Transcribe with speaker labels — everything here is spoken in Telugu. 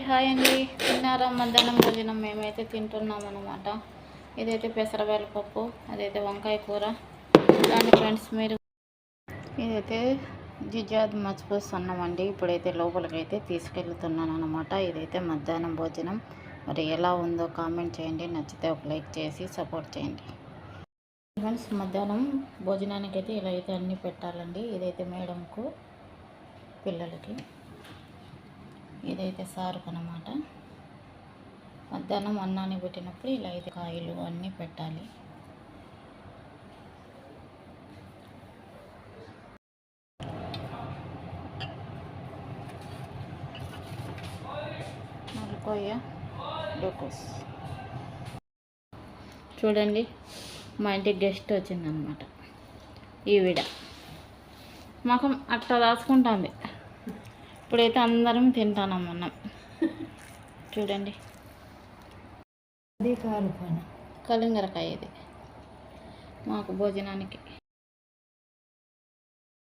Speaker 1: హాయ్ అండి. తిన్నారా? మధ్యాహ్నం భోజనం మేమైతే తింటున్నాం అనమాట. ఇదైతే పెసరవేల పప్పు, అదైతే వంకాయ కూర. ఇలాంటి ఫ్రెండ్స్ మీరు ఇదైతే జిజాద్ మజ్బూస్ అన్నామండి. ఇప్పుడైతే లోపలికైతే తీసుకెళ్తున్నాను అనమాట. ఇదైతే మధ్యాహ్నం భోజనం. మరి ఎలా ఉందో కామెంట్ చేయండి. నచ్చితే ఒక లైక్ చేసి సపోర్ట్ చేయండి ఫ్రెండ్స్. మధ్యాహ్నం భోజనానికి అయితే ఇలా అయితే అన్నీ పెట్టాలండి. ఇదైతే మేడంకు, పిల్లలకి, ఇదైతే సారుకు అనమాట. మధ్యాహ్నం అన్నాన్ని పెట్టినప్పుడు ఇలా అయితే కాయలు అన్నీ పెట్టాలి. మల్కోయ డోకోస్ చూడండి, మా ఇంటికి గెస్ట్ వచ్చిందనమాట. ఈవిడ మాకు అట్లా దాచుకుంటుంది. ఇప్పుడైతే అందరం తింటాం అన్నం. చూడండి, కలింగరకాయ ఇది మాకు భోజనానికి.